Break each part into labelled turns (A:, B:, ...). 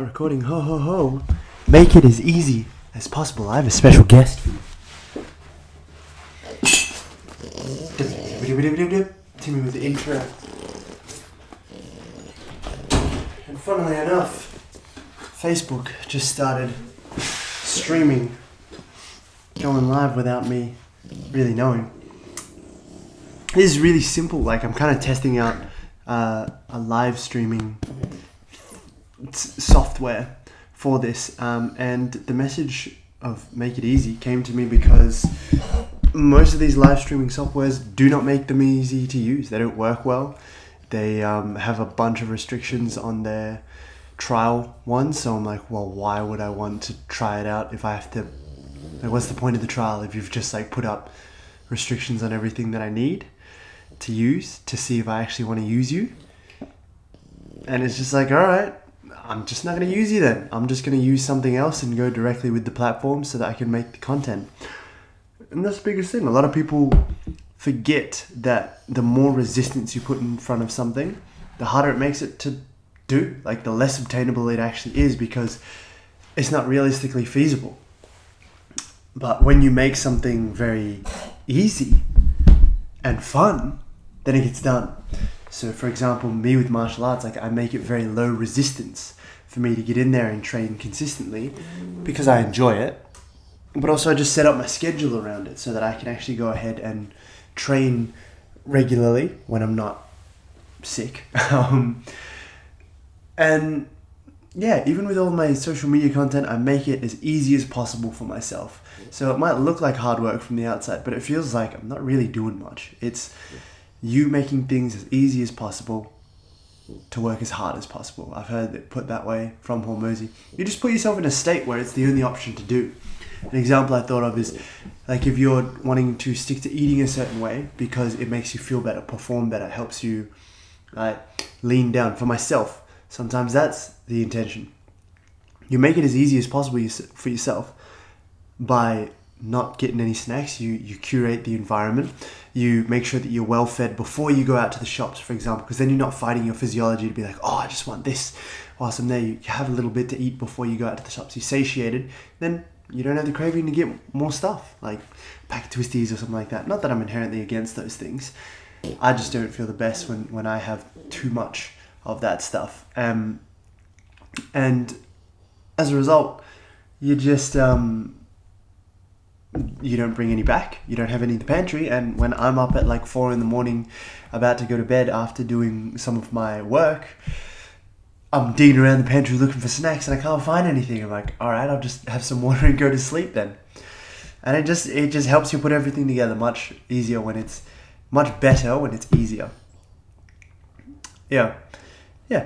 A: Recording, ho ho ho. Make it as easy as possible. I have a special guest for you. Timmy with the intro. And funnily enough, Facebook just started streaming, going live without me really knowing. This is really simple. Like, I'm kind of testing out a live streaming software for this, and the message of make it easy came to me because most of these live streaming softwares do not make them easy to use. They don't work well. They have a bunch of restrictions on their trial ones, so I'm like, well, why would I want to try it out if I have to, like, what's the point of the trial if you've just like put up restrictions on everything that I need to use to see if I actually want to use you? And it's just like, all right, I'm just not going to use you then. I'm just going to use something else and go directly with the platform so that I can make the content. And that's the biggest thing. A lot of people forget that the more resistance you put in front of something, the harder it makes it to do. Like, the less obtainable it actually is because it's not realistically feasible. But when you make something very easy and fun, then it gets done. So, for example, me with martial arts, like, I make it very low resistance for me to get in there and train consistently because I enjoy it. But also I just set up my schedule around it so that I can actually go ahead and train regularly when I'm not sick. And yeah, even with all my social media content, I make it as easy as possible for myself. So it might look like hard work from the outside, but it feels like I'm not really doing much. It's you making things as easy as possible to work as hard as possible. I've heard it put that way from Hormozy. You just put yourself in a state where it's the only option to do. An example I thought of is, like, if you're wanting to stick to eating a certain way because it makes you feel better, perform better, helps you lean down. For myself, sometimes that's the intention. You make it as easy as possible for yourself by not getting any snacks. You curate the environment. You make sure that you're well fed before you go out to the shops, for example, because then you're not fighting your physiology to be like, oh, I just want this. Whilst I'm there, you have a little bit to eat before you go out to the shops. You're satiated, then you don't have the craving to get more stuff, like pack of twisties or something like that. Not that I'm inherently against those things. I just don't feel the best when I have too much of that stuff. And as a result, you just you don't bring any back. You don't have any in the pantry. And when I'm up at like 4 a.m, about to go to bed after doing some of my work, I'm digging around the pantry looking for snacks and I can't find anything. I'm like, all right, I'll just have some water and go to sleep then. And it just helps you put everything together much easier when it's much better when it's easier. Yeah.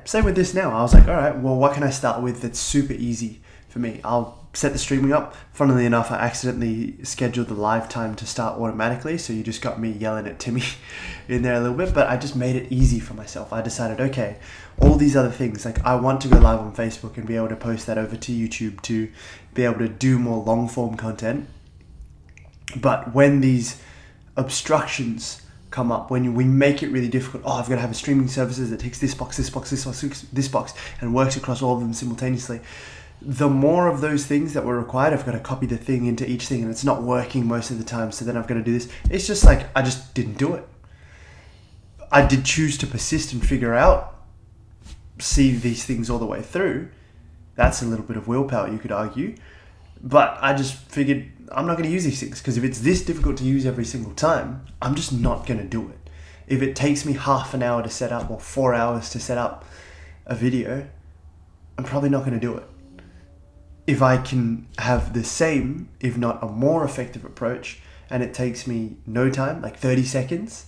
A: Same with this now. I was like, all right, well, what can I start with that's super easy for me? I'll set the streaming up. Funnily enough, I accidentally scheduled the live time to start automatically, so you just got me yelling at Timmy in there a little bit, but I just made it easy for myself. I decided, okay, all these other things, like I want to go live on Facebook and be able to post that over to YouTube to be able to do more long form content. But when these obstructions come up, when we make it really difficult, I've got to have a streaming services that takes this box, and works across all of them simultaneously. The more of those things that were required, I've got to copy the thing into each thing and it's not working most of the time. So then I've got to do this. It's just like, I just didn't do it. I did choose to persist and see these things all the way through. That's a little bit of willpower, you could argue. But I just figured I'm not going to use these things because if it's this difficult to use every single time, I'm just not going to do it. If it takes me half an hour to set up or 4 hours to set up a video, I'm probably not going to do it. If I can have the same, if not a more effective approach, and it takes me no time, like 30 seconds,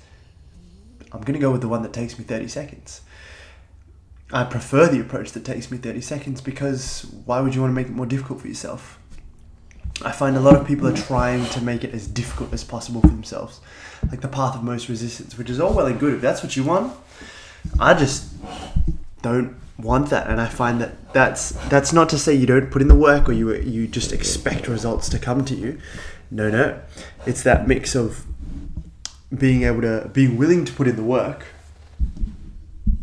A: I'm going to go with the one that takes me 30 seconds. I prefer the approach that takes me 30 seconds because why would you want to make it more difficult for yourself? I find a lot of people are trying to make it as difficult as possible for themselves, like the path of most resistance, which is all well and good. If that's what you want, I just don't want that. And I find that that's not to say you don't put in the work or you just expect results to come to you. No. It's that mix of being willing to put in the work,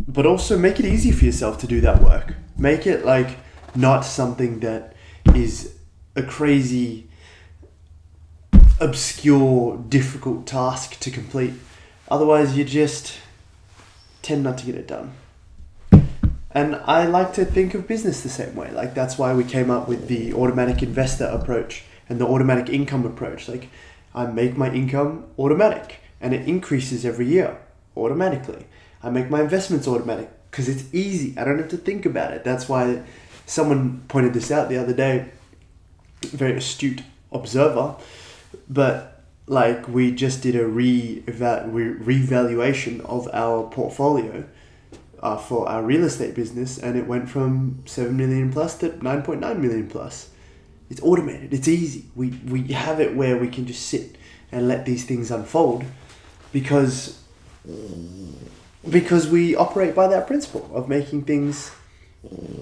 A: but also make it easy for yourself to do that work. Make it like not something that is a crazy, obscure, difficult task to complete. Otherwise, you just tend not to get it done. And I like to think of business the same way. Like, that's why we came up with the automatic investor approach and the automatic income approach. Like, I make my income automatic and it increases every year automatically. I make my investments automatic because it's easy. I don't have to think about it. That's why someone pointed this out the other day, very astute observer, but like, we just did a revaluation of our portfolio for our real estate business, and it went from 7 million plus to 9.9 million plus. It's automated. It's easy. We have it where we can just sit and let these things unfold because we operate by that principle of making things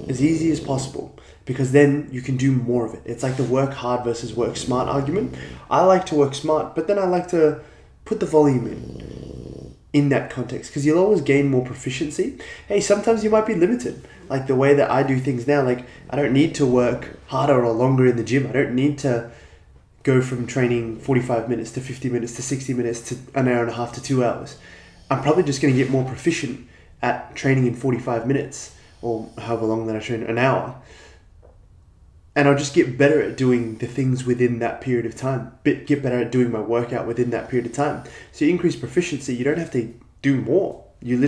A: as easy as possible, because then you can do more of it. It's like the work hard versus work smart argument. I like to work smart, but then I like to put the volume in that context, because you'll always gain more proficiency. Hey, sometimes you might be limited. Like the way that I do things now, like I don't need to work harder or longer in the gym. I don't need to go from training 45 minutes to 50 minutes to 60 minutes to an hour and a half to 2 hours. I'm probably just going to get more proficient at training in 45 minutes or however long that I train, an hour. And I'll just get better at doing the things within that period of time. Get better at doing my workout within that period of time. So you increase proficiency. You don't have to do more. You're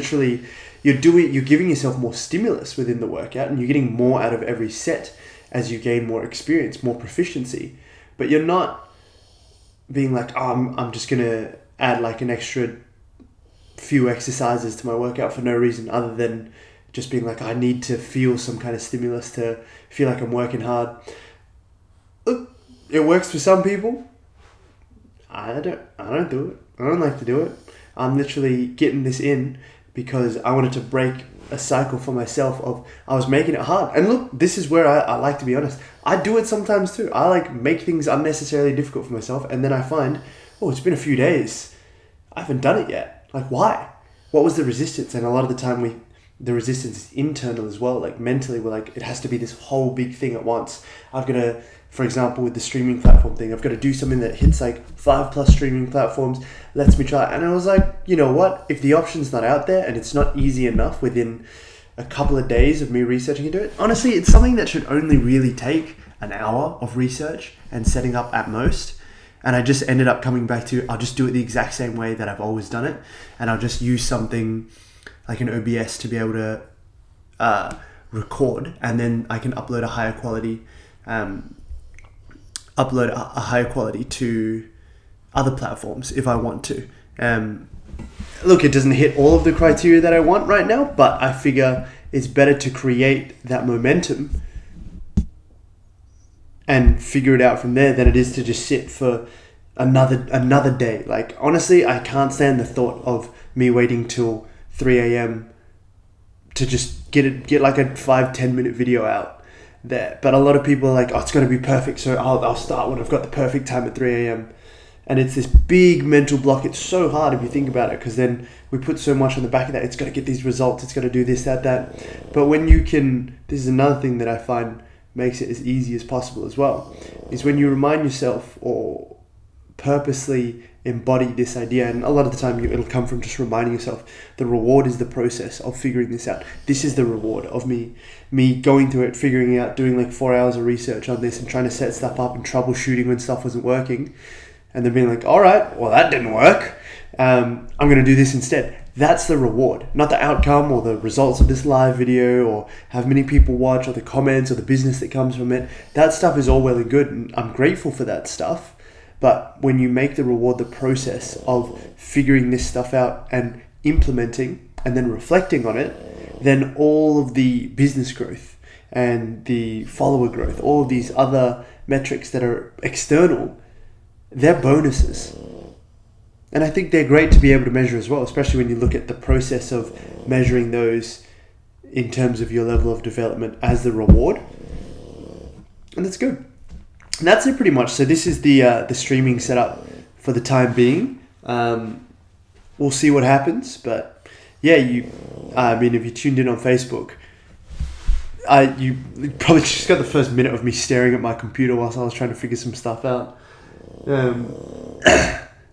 A: giving yourself more stimulus within the workout, and you're getting more out of every set as you gain more experience, more proficiency. But you're not being like, oh, I'm just going to add like an extra few exercises to my workout for no reason other than just being like, I need to feel some kind of stimulus to feel like I'm working hard. Look, it works for some people. I don't do it. I don't like to do it. I'm literally getting this in because I wanted to break a cycle for myself of I was making it hard. And look, this is where I like to be honest. I do it sometimes too. I like make things unnecessarily difficult for myself, and then I find, oh, it's been a few days. I haven't done it yet. Like, why? What was the resistance? And a lot of the time the resistance is internal as well. Like mentally, we're like, it has to be this whole big thing at once. I've got to, for example, with the streaming platform thing, I've got to do something that hits like 5+ streaming platforms, lets me try. And I was like, you know what? If the option's not out there and it's not easy enough within a couple of days of me researching into it, honestly, it's something that should only really take an hour of research and setting up at most. And I just ended up coming back to, I'll just do it the exact same way that I've always done it. And I'll just use something like an OBS to be able to record, and then I can upload a higher quality to other platforms if I want to. Look, it doesn't hit all of the criteria that I want right now, but I figure it's better to create that momentum and figure it out from there than it is to just sit for another day. Like, honestly, I can't stand the thought of me waiting till 3 a.m. to just get like a 5-10 minute video out there. But a lot of people are like, oh, it's going to be perfect, so I'll start when I've got the perfect time at 3 a.m. And it's this big mental block. It's so hard if you think about it, because then we put so much on the back of that. It's got to get these results. It's got to do this, that. But when you can, this is another thing that I find makes it as easy as possible as well, is when you remind yourself or purposely embody this idea. And a lot of the time it'll come from just reminding yourself the reward is the process of figuring this out. This is the reward of me going through it, figuring it out, doing like 4 hours of research on this and trying to set stuff up and troubleshooting when stuff wasn't working, and then being like, all right, well, that didn't work. I'm going to do this instead. That's the reward, not the outcome or the results of this live video or how many people watch or the comments or the business that comes from it. That stuff is all well and good, and I'm grateful for that stuff. But when you make the reward the process of figuring this stuff out and implementing and then reflecting on it, then all of the business growth and the follower growth, all of these other metrics that are external, they're bonuses. And I think they're great to be able to measure as well, especially when you look at the process of measuring those in terms of your level of development as the reward. And that's good. And that's it pretty much. So this is the streaming setup for the time being. We'll see what happens. But yeah, if you tuned in on Facebook, You probably just got the first minute of me staring at my computer whilst I was trying to figure some stuff out,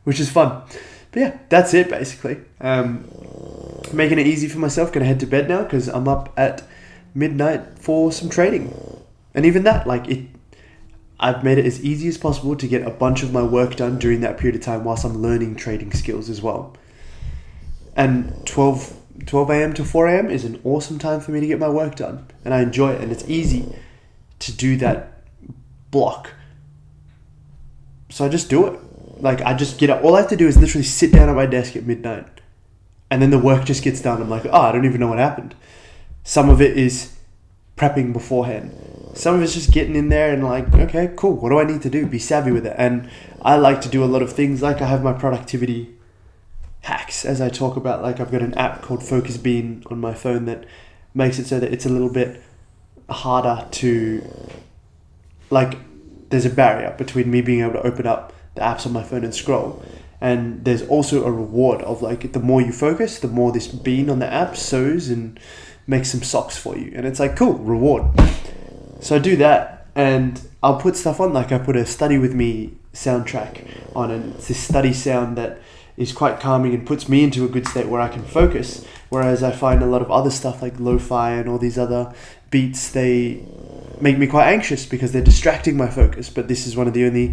A: which is fun. But yeah, that's it basically. Making it easy for myself. Gonna head to bed now because I'm up at midnight for some trading, and even that, I've made it as easy as possible to get a bunch of my work done during that period of time whilst I'm learning trading skills as well. And 12 a.m. to 4 a.m. is an awesome time for me to get my work done. And I enjoy it. And it's easy to do that block. So I just do it. I just get up. All I have to do is literally sit down at my desk at midnight. And then the work just gets done. I'm like, I don't even know what happened. Some of it is prepping beforehand. Some of it's just getting in there and okay, cool. What do I need to do? Be savvy with it. And I like to do a lot of things. I have my productivity hacks, as I talk about. I've got an app called Focus Bean on my phone that makes it so that it's a little bit harder to, there's a barrier between me being able to open up the apps on my phone and scroll. And there's also a reward of the more you focus, the more this bean on the app sews and makes some socks for you. And it's cool, reward. So I do that, and I'll put stuff on. I put a Study With Me soundtrack on, and it's this study sound that is quite calming and puts me into a good state where I can focus. Whereas I find a lot of other stuff like lo-fi and all these other beats, they make me quite anxious because they're distracting my focus. But this is one of the only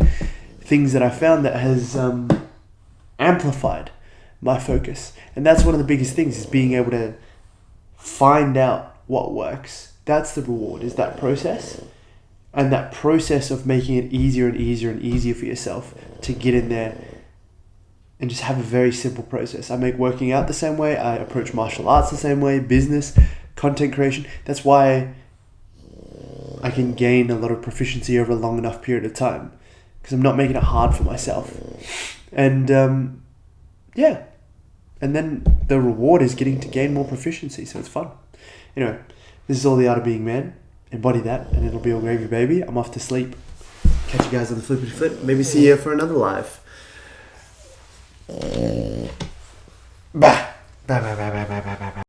A: things that I found that has amplified my focus. And that's one of the biggest things, is being able to find out what works. That's the reward, is that process. And that process of making it easier and easier and easier for yourself to get in there and just have a very simple process. I make working out the same way. I approach martial arts the same way, business, content creation. That's why I can gain a lot of proficiency over a long enough period of time, because I'm not making it hard for myself. And yeah. And then the reward is getting to gain more proficiency, so it's fun. Anyway, this is all the art of being man. Embody that, and it'll be all gravy, baby. I'm off to sleep. Catch you guys on the flippity flip. Maybe see you for another live. Bye. Bye, bye, bye, bye, bye, bye.